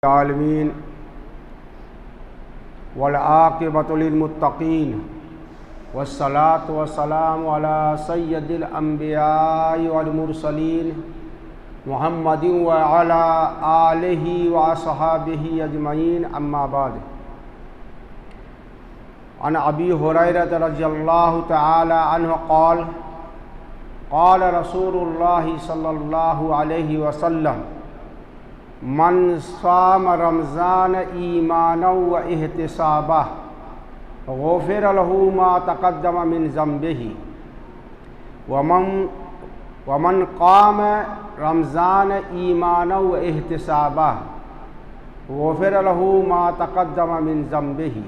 आलमीन वल आक़िबतु लिल मुत्तक़ीन वस्सलातु वस्सलामु अला सय्यदिल अंबियाइ वल मुरसलीन मुहम्मदिन व अला आलिहि व अस्हाबिहि अजमईन अम्मा बाद। अन अबी हुरैरह रज़ियल्लाहु तआला अन्हु क़ाल क़ाल रसूलुल्लाहि सल्लल्लाहु अलैहि वसल्लम मन साम रमज़ान ईमानन व इहतिसाबा गुफ़िर लहू मा तक़द्दम मिन ज़म्बिही वमन क़ाम रमज़ान ईमानन व इहतिसाबा गुफ़िर लहू मा तक़द्दम मिन ज़म्बिही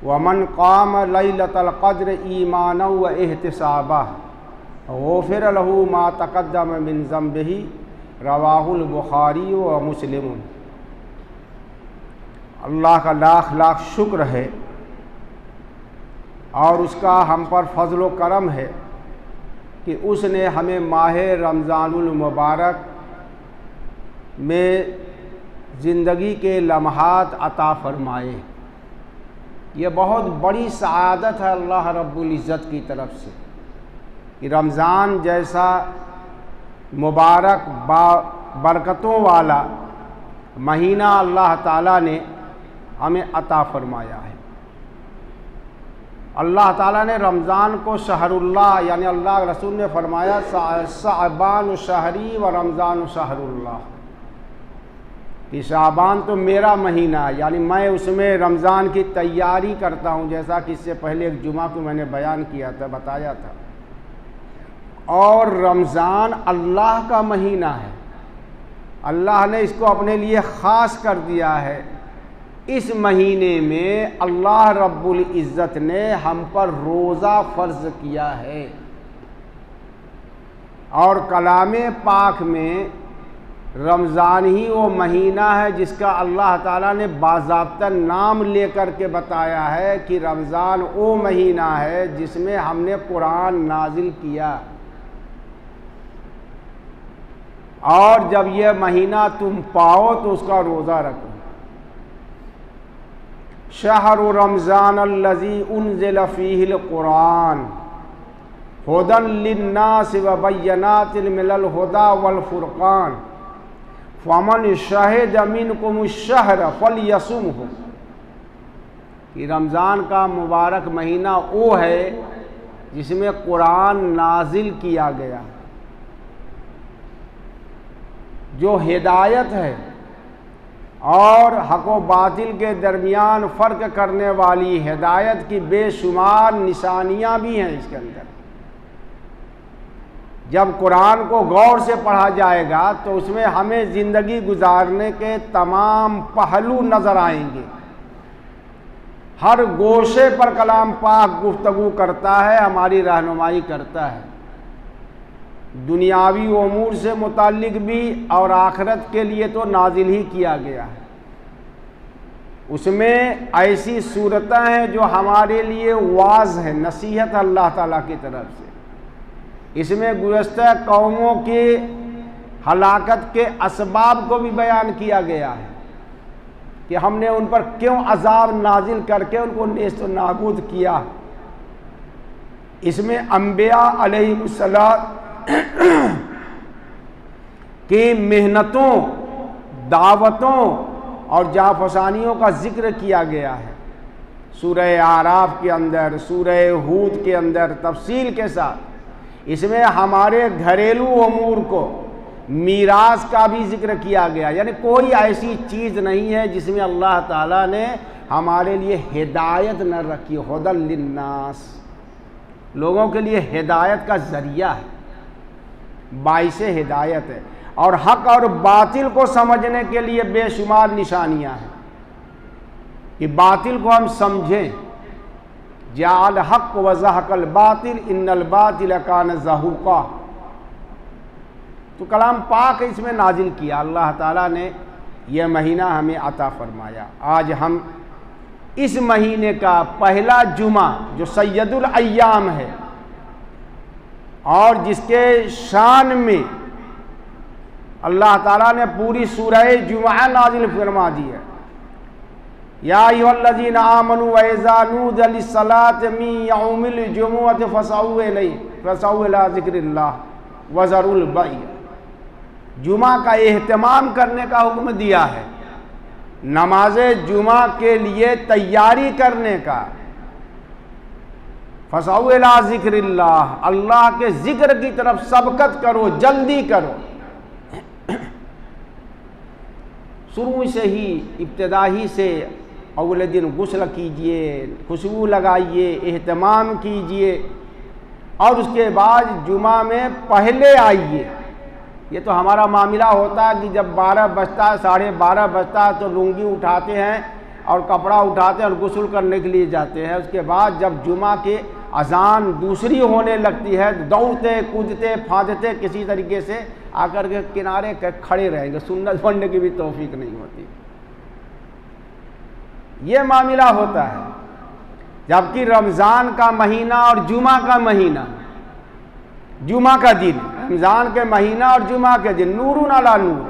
वमन क़ाम लैलतल क़द्र ईमानन व इहतिसाबा गुफ़िर लहू मा तक़द्दम मिन ज़म्बिही रवाहुल बुखारी व मुस्लिम। अल्लाह का लाख लाख शुक्र है और उसका हम पर फजल व करम है कि उसने हमें माह रमज़ानुल मुबारक में ज़िंदगी के लम्हात अता फरमाए। ये बहुत बड़ी सआदत है अल्लाह रब्बुल इज़्ज़त की तरफ से कि रमज़ान जैसा मुबारक बरकतों वाला महीना अल्लाह ताला ने हमें अता फरमाया है। अल्लाह ताला ने रमज़ान को शहरुल्लाह यानी अल्लाह रसूल ने फरमाया शाबान शहरी व रमज़ान शहरुल्लाह कि शाबान तो मेरा महीना है, यानी मैं उसमें रमज़ान की तैयारी करता हूँ, जैसा कि इससे पहले एक जुमा को मैंने बयान किया था, बताया था। और रमज़ान अल्लाह का महीना है, अल्लाह ने इसको अपने लिए ख़ास कर दिया है। इस महीने में अल्लाह रब्बुल इज़्ज़त ने हम पर रोज़ा फ़र्ज़ किया है और कलामे पाक में रमज़ान ही वो महीना है जिसका अल्लाह ताला ने बाज़ाब्ता नाम लेकर के बताया है कि रमज़ान वो महीना है जिसमें हमने कुरान नाजिल किया। और जब यह महीना तुम पाओ तो उसका रोज़ा रखो। शहरु रमज़ान अल्लज़ी उन्ज़िल फ़ीहिल कुरान हुदन लिन्नास व बय्यनातिन मिनल हुदा वल फ़ुरक़ान फ़मन शहिद मिनकुमुश शहर फ़लयसुमहु कि रमज़ान का मुबारक महीना वो है जिसमें कुरान नाजिल किया गया, जो हिदायत है और हक़ व बातिल के दरमियान फ़र्क करने वाली हिदायत की बेशुमार निशानियाँ भी हैं इसके अंदर। जब कुरान को गौर से पढ़ा जाएगा तो उसमें हमें ज़िंदगी गुजारने के तमाम पहलू नज़र आएंगे। हर गोशे पर कलाम पाक गुफ्तगू करता है, हमारी रहनुमाई करता है, दुनियावी उमूर से मुताल्लिक भी और आखिरत के लिए तो नाजिल ही किया गया है। उसमें ऐसी सूरतें हैं जो हमारे लिए वाज़ है, नसीहत अल्लाह ताला की तरफ से। इसमें गुज़श्ता कौमों की हलाकत के असबाब को भी बयान किया गया है कि हमने उन पर क्यों अज़ाब नाजिल करके उनको नेस्त नाबूद किया। इसमें अंबिया अलैहिमुस्सलाम की मेहनतों, दावतों और जाफसानियों का जिक्र किया गया है। सूरह आराफ के अंदर, सूरह हूद के अंदर तफसील के साथ इसमें हमारे घरेलू उमूर को, मीरास का भी जिक्र किया गया। यानी कोई ऐसी चीज़ नहीं है जिसमें अल्लाह ताला ने हमारे लिए हिदायत न रखी। हुदल लिन्नास, लोगों के लिए हिदायत का ज़रिया है, बाइसे हिदायत है और हक़ और बातिल को समझने के लिए बेशुमार निशानियाँ हैं कि बातिल को हम समझें। जाल हक़ व ज़हक़ल बातिल इन्नल बातिल कान ज़हूक़ा, तो कलाम पाक इसमें नाजिल किया। अल्लाह ताला ने यह महीना हमें अता फरमाया। आज हम इस महीने का पहला जुमा जो सैयदुल अय्याम है और जिसके शान में अल्लाह ताला ने पूरी सूरह जुमा नाजिल फरमा दी है। या अय्युहल्लज़ीना आमनू व इज़ा नूदिया लिस्सलाति मिन यौमिल जुमुअति फसअू इला ज़िक्रिल्लाह व ज़रुल बैअ। जुमा का एहतमाम करने का हुक्म दिया है, नमाज जुमा के लिए तैयारी करने का। फसअू इला ज़िक्रिल्लाह, अल्लाह के जिक्र की तरफ सबकत करो, जल्दी करो। शुरू से ही, इब्तिदा ही से अगले दिन गुस्ल कीजिए, खुशबू लगाइए, एहतमाम कीजिए और उसके बाद जुमा में पहले आइए। ये तो हमारा मामला होता है कि जब 12 बजता है, 12:30 बजता है तो लुंगी उठाते हैं और कपड़ा उठाते हैं और गुस्ल करने के लिए जाते हैं। उसके बाद जब जुमा के अजान दूसरी होने लगती है, दौड़ते कूदते फांदते किसी तरीके से आकर के किनारे खड़े रहेंगे, सुन्नत पढ़ने की भी तौफीक नहीं होती। ये मामला होता है। जबकि रमज़ान का महीना और जुमा का महीना, जुमा का दिन, रमज़ान के महीना और जुमा के दिन नूरुन अला नूर।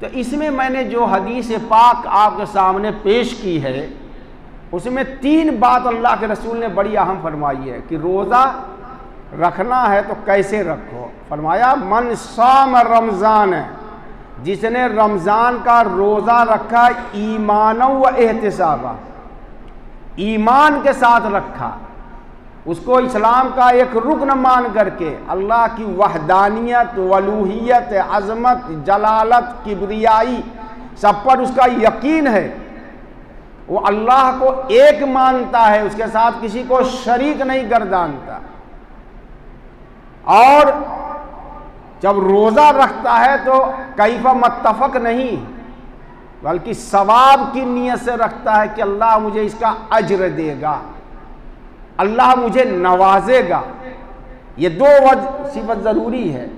तो इसमें मैंने जो हदीस पाक आपके सामने पेश की है, उसमें 3 बात अल्लाह के रसूल ने बड़ी अहम फरमाई है कि रोज़ा रखना है तो कैसे रखो। फरमाया मन साम रमज़ान, जिसने रमज़ान का रोज़ा रखा ईमान व एहतिसाबा, ईमान के साथ रखा, उसको इस्लाम का एक रुकन मान करके अल्लाह की वहदानियत, वलूहियत, अज़मत, जलालत, किब्रियाई सब पर उसका यकीन है, वो अल्लाह को एक मानता है, उसके साथ किसी को शरीक नहीं गर्दानता। और जब रोज़ा रखता है तो कैफा मुत्तफक नहीं, बल्कि सवाब की नीयत से रखता है कि अल्लाह मुझे इसका अज्र देगा, अल्लाह मुझे नवाजेगा। ये 2 सिफत ज़रूरी है।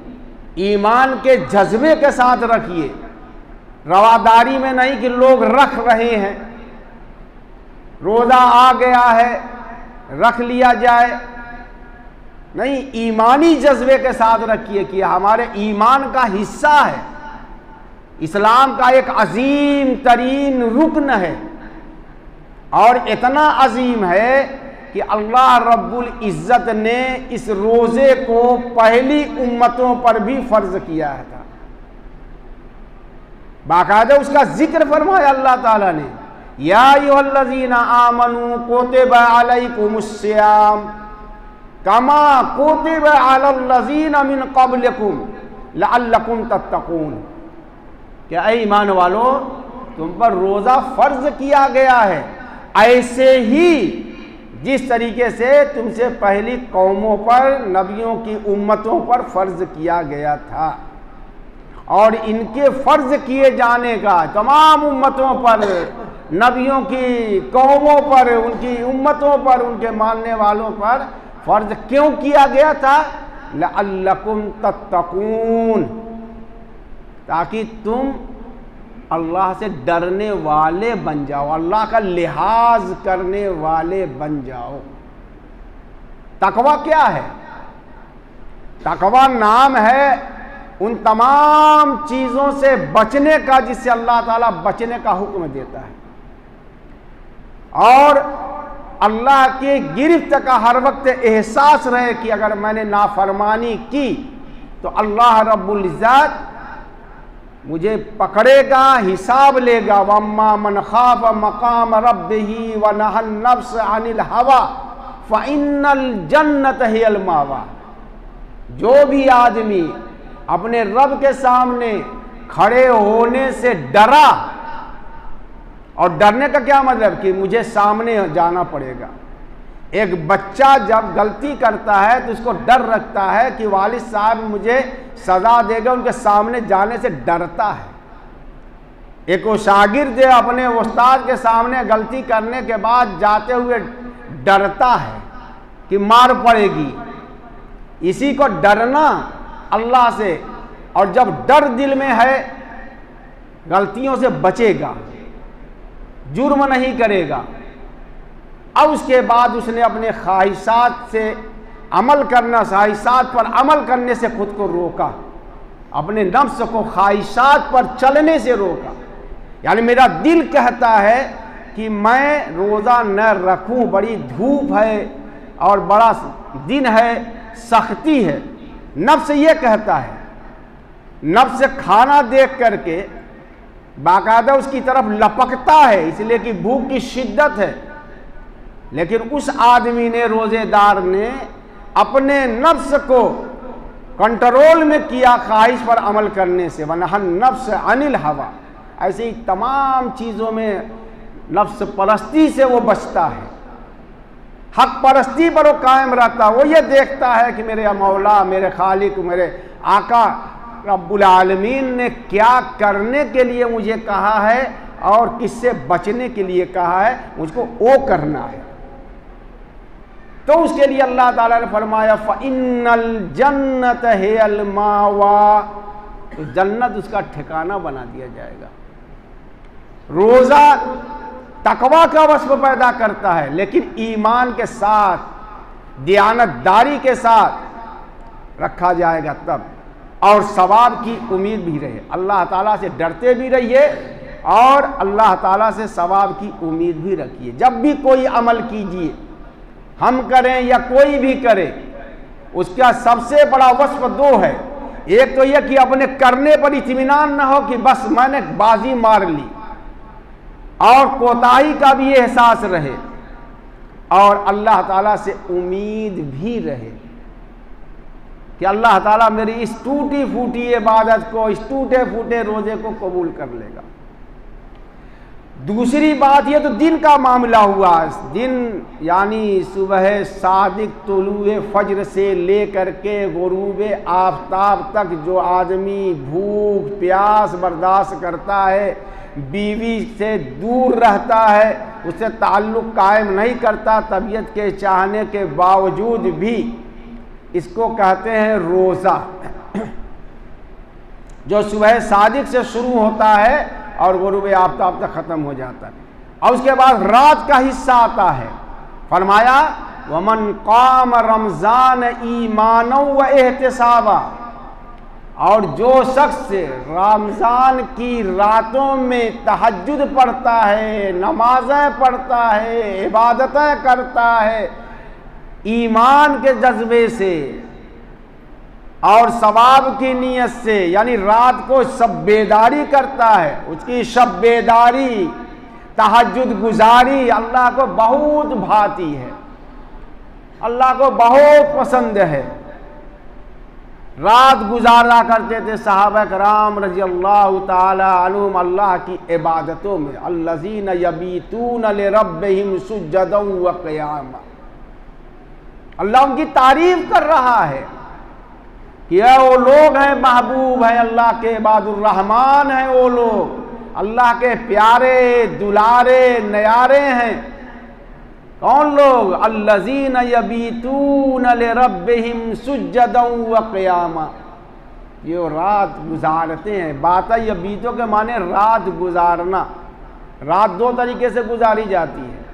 ईमान के जज्बे के साथ रखिए, रवादारी में नहीं कि लोग रख रहे हैं, रोज़ा आ गया है रख लिया जाए, नहीं, ईमानी जज्बे के साथ रखिए कि हमारे ईमान का हिस्सा है, इस्लाम का एक अजीम तरीन रुकन है। और इतना अजीम है कि अल्लाह रब्बुल इज़्ज़त ने इस रोज़े को पहली उम्मतों पर भी फ़र्ज किया था। बाकायदा उसका जिक्र फरमाया अल्लाह ताला ने, या अय्युहल्लज़ीना आमनू कुतिबा अलैकुमुस्सियाम कमा कुतिबा अलल्लज़ीना मिन क़ब्लिकुम लअल्लकुम तत्तक़ून। क्या ऐ ईमान वालो, तुम पर रोज़ा फ़र्ज किया गया है ऐसे ही जिस तरीके से तुमसे पहली कौमों पर, नबियों की उम्मतों पर फ़र्ज किया गया था। और इनके फ़र्ज किए जाने का तमाम उम्मतों पर, नबियों की कौमों पर, उनकी उम्मतों पर, उनके मानने वालों पर फ़र्ज क्यों किया गया था? लअल्लकुम तत्तकून, ताकि तुम अल्लाह से डरने वाले बन जाओ, अल्लाह का लिहाज करने वाले बन जाओ। तकवा क्या है? तकवा नाम है उन तमाम चीज़ों से बचने का जिससे अल्लाह ताला बचने का हुक्म देता है, और अल्लाह की गिरफ्त का हर वक्त एहसास रहे कि अगर मैंने नाफरमानी की तो अल्लाह रब्बुल इज़्ज़त मुझे पकड़ेगा, हिसाब लेगा। वम्मा मन खाफ मकाम रब्बिही व नहन नफ्स अनिल हवा फ़इन्नल जन्नत हियल मावा। जो भी आदमी अपने रब के सामने खड़े होने से डरा, और डरने का क्या मतलब कि मुझे सामने जाना पड़ेगा। एक बच्चा जब गलती करता है तो उसको डर रखता है कि वालिद साहब मुझे सज़ा देगा, उनके सामने जाने से डरता है। एक वो शागिर्द अपने उस्ताद के सामने गलती करने के बाद जाते हुए डरता है कि मार पड़ेगी। इसी को डरना अल्लाह से, और जब डर दिल में है गलतियों से बचेगा, जुर्म नहीं करेगा। अब उसके बाद उसने अपने ख्वाहिशात से अमल करना, ख्वाहिशात पर अमल करने से खुद को रोका, अपने नफ्स को ख्वाहिशात पर चलने से रोका। यानी मेरा दिल कहता है कि मैं रोज़ा न रखूं, बड़ी धूप है और बड़ा दिन है, सख्ती है, नफ्स ये कहता है। नफ्स खाना देख करके बाकायदा उसकी तरफ लपकता है, इसलिए कि भूख की शिद्दत है। लेकिन उस आदमी ने, रोजेदार ने, अपने नफ्स को कंट्रोल में किया ख्वाहिश पर अमल करने से। वनहन नफ्स अनिल हवा, ऐसे ही तमाम चीज़ों में नफ्स परस्ती से वो बचता है, हक परस्ती पर वो कायम रहता है। वो ये देखता है कि मेरे मौला, मेरे खालिक, मेरे आका रब्बुल आलमीन ने क्या करने के लिए मुझे कहा है और किससे बचने के लिए कहा है, मुझको वो करना है। तो उसके लिए अल्लाह ताला ने फरमाया फ़इन्नल जन्नत हियल मावा, तो जन्नत उसका ठिकाना बना दिया जाएगा। रोज़ा तकवा का वस्फ पैदा करता है, लेकिन ईमान के साथ, दियानतदारी के साथ रखा जाएगा तब, और सवाब की उम्मीद भी रहे। अल्लाह ताला से डरते भी रहिए और अल्लाह ताला से सवाब की उम्मीद भी रखिए। जब भी कोई अमल कीजिए, हम करें या कोई भी करे, उसका सबसे बड़ा वस्फ दो है। एक तो यह कि अपने करने पर इत्मीनान न हो कि बस मैंने बाजी मार ली, और कोताही का भी एहसास रहे, और अल्लाह ताला से उम्मीद भी रहे कि अल्लाह ताला मेरी इस टूटी फूटी इबादत को, इस टूटे फूटे रोजे को कबूल कर लेगा। दूसरी बात ये तो दिन का मामला हुआ। दिन यानी सुबह सादिक तुलुए फज्र से लेकर के गुरूब आफताब तक जो आदमी भूख प्यास बर्दाश्त करता है, बीवी से दूर रहता है, उससे ताल्लुक़ कायम नहीं करता तबीयत के चाहने के बावजूद भी, इसको कहते हैं रोज़ा, जो सुबह सादिक से शुरू होता है और गुरूब आफताब तक ख़त्म हो जाता है। और उसके बाद रात का हिस्सा आता है। फरमाया वमन क़ाम रमज़ान ईमानौ व एहतिसाबा, और जो शख्स रमज़ान की रातों में तहज्जुद पढ़ता है, नमाज़ें पढ़ता है, इबादतें करता है ईमान के जज्बे से और सवाब की नीयत से, यानी रात को शब बेदारी करता है, उसकी शब बेदारी तहज्जुद गुजारी अल्लाह को बहुत भाती है, अल्लाह को बहुत पसंद है। रात गुजारा करते थे सहाबा कराम रज़ी अल्लाह ताला अन्हुम अल्लाह की इबादतों में। अल्लज़ीना यबीतून लिरब्बिहिम सुज्जदन व क़ियामा, अल्लाह उनकी तारीफ कर रहा है कि वो लोग हैं, महबूब हैं अल्लाह के, इबादुर रहमान हैं वो लोग, अल्लाह के प्यारे दुलारे नयारे हैं। कौन लोग? अल्लज़ीना यबीतून लिरब्बिहिम सुज्जदन व क़ियामा, ये रात गुजारते हैं। बात यबीतों के माने रात गुजारना। रात दो तरीके से गुजारी जाती है,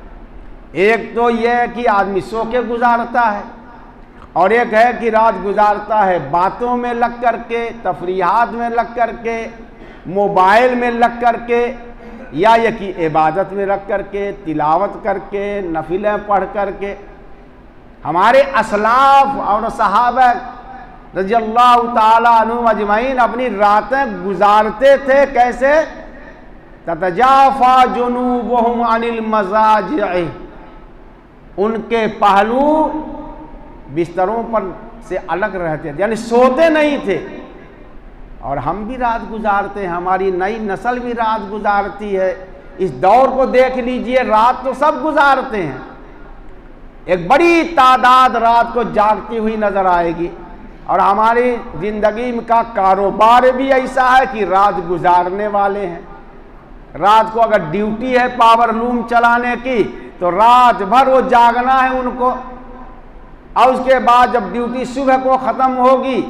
एक तो यह है कि आदमी सो के गुजारता है, और एक है कि रात गुजारता है बातों में लग करके, तफरीहात में लग करके, मोबाइल में लग करके, या ये कि इबादत में रख करके, तिलावत करके, नफिलें पढ़ करके। हमारे असलाफ और सहाबा रज़ी अल्लाह ताला अन्हुम अजमईन अपनी रातें गुजारते थे कैसे? ततजाफा जुनूबुहुम अनिल मज़ाजिअ, उनके पहलू बिस्तरों पर से अलग रहते थे, यानी सोते नहीं थे। और हम भी रात गुजारते हैं, हमारी नई नस्ल भी रात गुजारती है। इस दौर को देख लीजिए, रात तो सब गुजारते हैं, एक बड़ी तादाद रात को जागती हुई नजर आएगी। और हमारी जिंदगी का कारोबार भी ऐसा है कि रात गुजारने वाले हैं। रात को अगर ड्यूटी है पावर लूम चलाने की, तो रात भर वो जागना है उनको, और उसके बाद जब ड्यूटी सुबह को ख़त्म होगी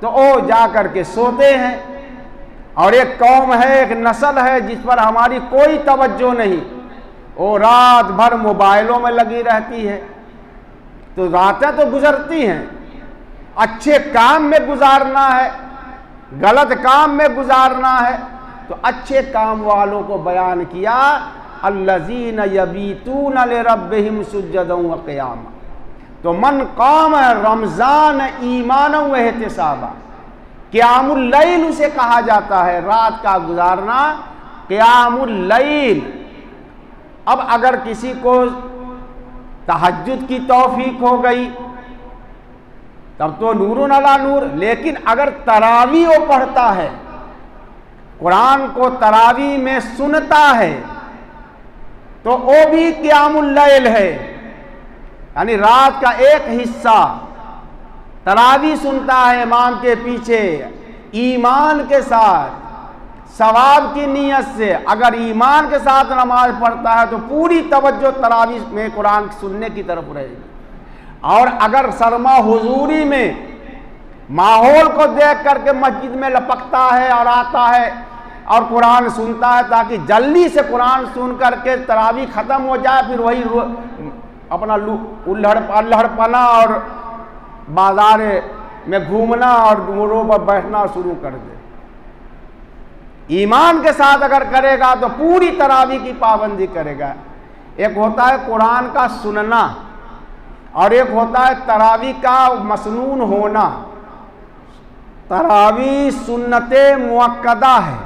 तो वो जा कर के सोते हैं। और एक कौम है, एक नस्ल है जिस पर हमारी कोई तवज्जो नहीं, वो रात भर मोबाइलों में लगी रहती है। तो रातें तो गुजरती हैं, अच्छे काम में गुजारना है, गलत काम में गुजारना है तो अच्छे काम वालों को बयान किया, अल्लज़ीन यबीतून लिरब्बिहिम सुज्जदन व क़ियामा। तो मन काम रमज़ान ईमानन व एहतिसाबा, क़ियामुल लैल उसे कहा जाता है, रात का गुजारना क़ियामुल लैल। अब अगर किसी को तहज्जुद की तौफीक हो गई तब तो नूरुन अला नूर, लेकिन अगर तरावी वो पढ़ता है, कुरान को तरावी में सुनता है, तो वो भी क़ियामुल लैल है, यानी रात का एक हिस्सा तरावी सुनता है इमाम के पीछे ईमान के साथ, सवाब की नीयत से। अगर ईमान के साथ नमाज पढ़ता है तो पूरी तवज्जो तरावी में कुरान सुनने की तरफ रहेगी। और अगर सरमा हुजूरी में माहौल को देख करके मस्जिद में लपकता है और आता है और कुरान सुनता है ताकि जल्दी से कुरान सुन करके तरावी ख़त्म हो जाए, फिर वही अपना उल्हड़पना और बाजार में घूमना और डूरों पर बैठना शुरू कर दे। ईमान के साथ अगर करेगा तो पूरी तरावी की पाबंदी करेगा। एक होता है कुरान का सुनना और एक होता है तरावी का मसनून होना। तरावी सुन्नते मुअक्कदा है।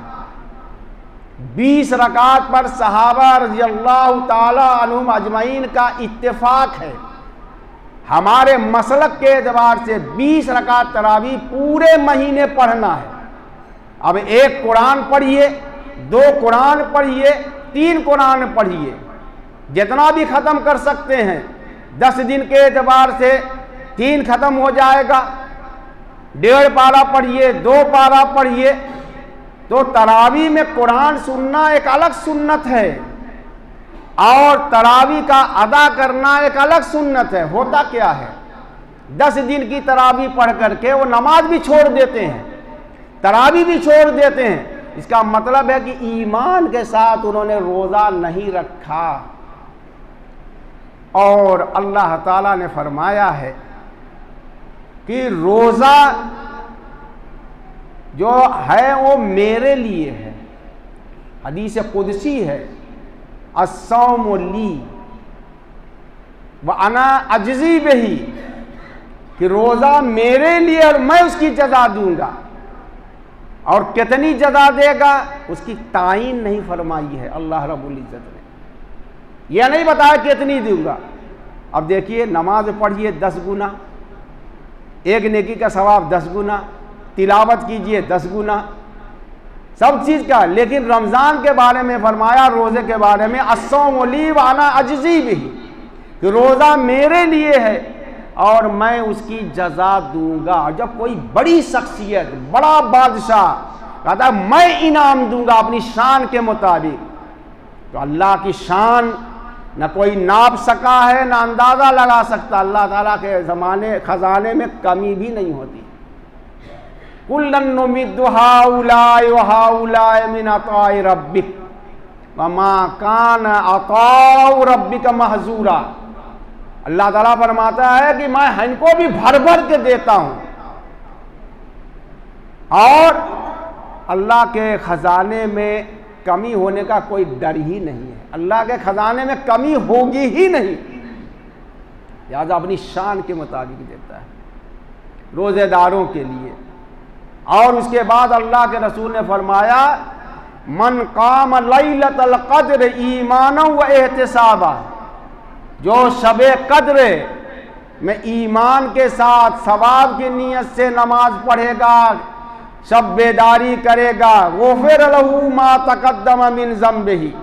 20 रकात पर सहाबा रज़ियल्लाहु ताला अन्हुम अजमईन का इत्तेफाक है। हमारे मसलक के एतबार से 20 रकात तरावी पूरे महीने पढ़ना है। अब एक कुरान पढ़िए, 2 कुरान पढ़िए, 3 कुरान पढ़िए, जितना भी ख़त्म कर सकते हैं। 10 दिन के एतबार से 3 ख़त्म हो जाएगा। 1.5 पारा पढ़िए, 2 पारा पढ़िए। तो तरावी में कुरान सुनना एक अलग सुन्नत है और तरावी का अदा करना एक अलग सुन्नत है। होता क्या है, 10 दिन की तरावी पढ़ करके वो नमाज भी छोड़ देते हैं, तरावी भी छोड़ देते हैं। इसका मतलब है कि ईमान के साथ उन्होंने रोज़ा नहीं रखा। और अल्लाह ताला ने फरमाया है कि रोज़ा जो है वो मेरे लिए है। हदीस कुदसी है, अस्सौमु ली व अना अजज़ी बिही, कि रोज़ा मेरे लिए और मैं उसकी जज़ा दूंगा। और कितनी जज़ा देगा उसकी तायीन नहीं फरमाई है अल्लाह रब्बुल इज़्ज़त ने, यह नहीं बताया कितनी दूंगा। अब देखिए, नमाज पढ़िए 10 गुना, एक नेकी का सवाब 10 गुना, तिलावत कीजिए 10 गुना, सब चीज़ का। लेकिन रमज़ान के बारे में फरमाया, रोज़े के बारे में, अस्सौमु ली व अना अजज़ी बिही, कि रोज़ा मेरे लिए है और मैं उसकी जज़ा दूंगा। जब कोई बड़ी शख्सियत, बड़ा बादशाह कहता है मैं इनाम दूंगा अपनी शान के मुताबिक, तो अल्लाह की शान न कोई नाप सका है, न अंदाज़ा लगा सकता। अल्लाह ताला के ज़माने खजाने में कमी भी नहीं होती। कुल्लन नुमिद्दु हाउलाए व हाउलाए मिन अताए रब्बिक व मा कान अताउ रब्बिक महजूरा। अल्लाह ताला फरमाता है कि मैं इनको भी भर भर के देता हूं और अल्लाह के खजाने में कमी होने का कोई डर ही नहीं है। अल्लाह के खजाने में कमी होगी ही नहीं, लिहाजा अपनी शान के मुताबिक देता है रोज़ेदारों के लिए। और उसके बाद अल्लाह के रसूल ने फरमाया, मन काम लैलतल क़द्र ईमानन व एहतिसाबा, जो शबे कद्र में ईमान के साथ सवाब की नीयत से नमाज पढ़ेगा, शब बेदारी करेगा, गुफ़िर लहू मा तक़द्दम मिन ज़ंबिही,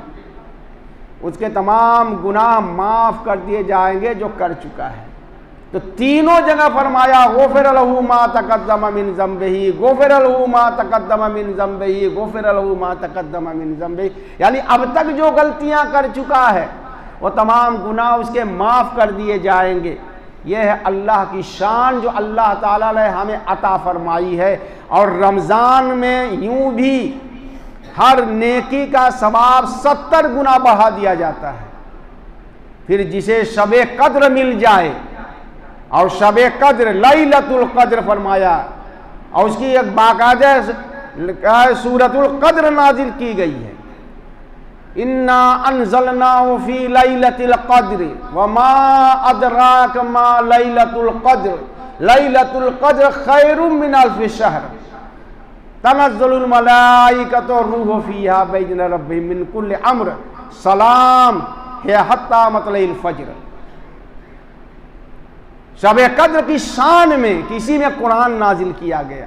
उसके तमाम गुनाह माफ़ कर दिए जाएंगे जो कर चुका है। तो तीनों जगह फरमाया, गुफ़िर लहू मा तक़द्दम मिन ज़ंबिही, गुफ़िर लहू मा तक़द्दम मिन ज़ंबिही, गुफ़िर लहू मा तक़द्दम मिन ज़ंबिही। यानी अब तक जो गलतियां कर चुका है वो तमाम गुनाह उसके माफ़ कर दिए जाएंगे। यह है अल्लाह की शान जो अल्लाह ताला ने हमें अता फरमाई है। और रमज़ान में यूं भी हर नेकी का सवाब 70 गुना बढ़ा दिया जाता है। फिर जिसे शबे कद्र मिल जाए, और शबे कद्र लैलतुल कद्र फरमाया, और उसकी एक बाकायदा सूरतुल कद्र नाजिल की गई है। इन्ना अनज़लनाहु फी लैलतिल क़द्र वमा अदराक मा लैलतुल क़द्र लैलतुल क़द्र खैरुम मिन अल्फ़ि शहर तनज़्ज़लुल मलाइकतु रूहु फ़ीहा बिइज़्नि रब्बिहिम मिन कुल्लि अम्र सलाम हिय हत्ता मतलइल फ़ज्र। शब-ए कद्र की शान में किसी में कुरान नाजिल किया गया,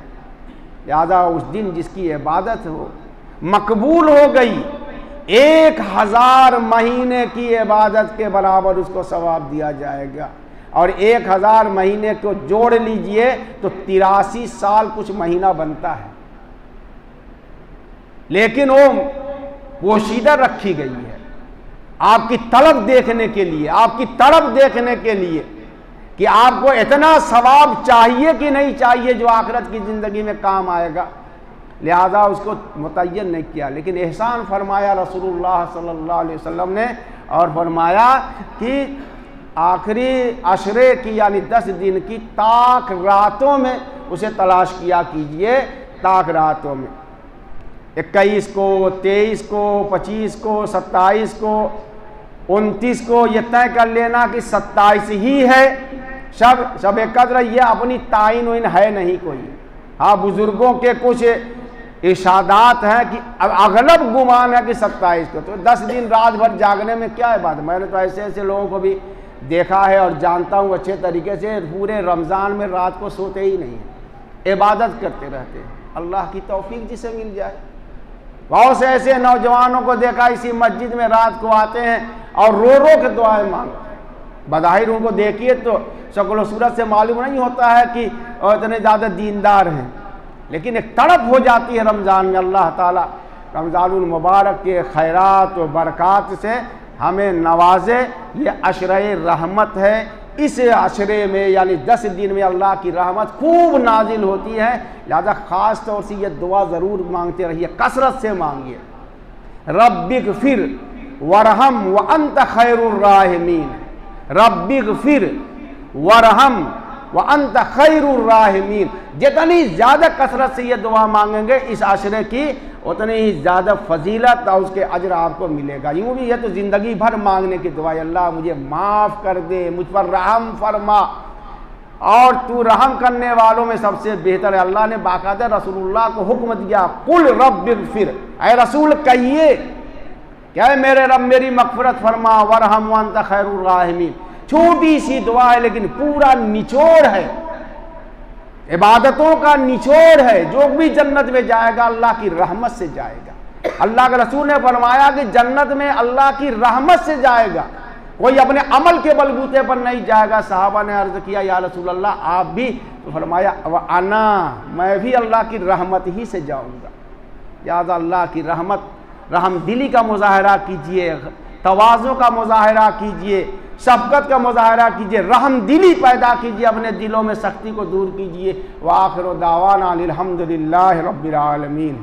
लिहाजा उस दिन जिसकी इबादत हो मकबूल हो गई 1000 महीने की इबादत के बराबर उसको सवाब दिया जाएगा। और 1000 महीने को जोड़ लीजिए तो 83 साल कुछ महीना बनता है, लेकिन वो पोशीदा रखी गई है आपकी तलब देखने के लिए, आपकी तड़प देखने के लिए कि आपको इतना सवाब चाहिए कि नहीं चाहिए जो आखिरत की ज़िंदगी में काम आएगा। लिहाजा उसको मुतय्यन नहीं किया, लेकिन एहसान फरमाया रसूलुल्लाह सल्लल्लाहु अलैहि वसल्लम ने और फरमाया कि आखिरी अशरे की यानी 10 दिन की ताक रातों में उसे तलाश किया कीजिए। ताक रातों में 21 को, 23 को, 25 को, 27 को, 29 को ये तय कर लेना कि 27 ही है शब-ए कद्र। ये अपनी ताइन वाइन है नहीं कोई। हाँ, बुजुर्गों के कुछ इशादात हैं कि अगलब गुमान है कि 27 को। तो 10 दिन रात भर जागने में क्या है बात। मैंने तो ऐसे ऐसे लोगों को भी देखा है और जानता हूँ अच्छे तरीके से, पूरे रमज़ान में रात को सोते ही नहीं हैं, इबादत करते रहते हैं। अल्लाह की तौफीक जिसे मिल जाए। बहुत से ऐसे नौजवानों को देखा इसी मस्जिद में रात को आते हैं और रो रो के दुआएं मांगते हैं। बज़ाहिर उनको देखिए तो शक्ल सूरत से मालूम नहीं होता है कि इतने ज़्यादा दीनदार हैं, लेकिन एक तड़प हो जाती है रमज़ान में। अल्लाह ताला रमज़ानुल मुबारक के खैरात व बरक़ात से हमें नवाजे। ये अशरे रहमत है। इस अशरे में यानी 10 दिन में अल्लाह की रहमत खूब नाजिल होती है। लिहाजा ख़ास तौर से ये दुआ ज़रूर मांगते रहिए, कसरत से मांगिए। रब्बिग़फिर वरहम व अंत खैरुर राहिमीन। रब्बिग़फिर वरहम व अंत खैरुर राहिमीन। जितनी ज़्यादा कसरत से ये दुआ मांगेंगे इस आशरे की, उतनी ही ज़्यादा फजीलत और उसके अजर आपको मिलेगा। यूँ भी ये तो ज़िंदगी भर मांगने की दुआ, अल्लाह मुझे माफ़ कर दे, मुझ पर रहम फरमा, और तू रहम करने वालों में सबसे बेहतर है। अल्लाह ने बाकायदा रसूलुल्लाह को हुक्म दिया, कुल रब्बिग़फिर, ऐ रसूल कहिए क्या मेरे रब मेरी मग़फ़िरत फरमा, वरहम व अंत खैरुर राहिमीन। छोटी सी दुआ है लेकिन पूरा निचोड़ है, इबादतों का निचोड़ है। जो भी जन्नत में जाएगा अल्लाह की रहमत से जाएगा। अल्लाह के रसूल ने फरमाया कि जन्नत में अल्लाह की रहमत से जाएगा, कोई अपने अमल के बलबूते पर नहीं जाएगा। सहाबा ने अर्ज़ किया या रसूल अल्लाह आप भी? तो फरमाया व अना, मैं भी अल्लाह की रहमत ही से जाऊँगा। याद अल्लाह की रहमत, रहमदिली का मुजाहरा कीजिए, तवाज़ु का मुजाहरा कीजिए, शफ़क़त का मुजाहरा कीजिए, रहमदिली पैदा कीजिए, अपने दिलों में सख्ती को दूर कीजिए। व आखिर दावाना अनिल हम्दुलिल्लाहि रब्बिल आलमीन।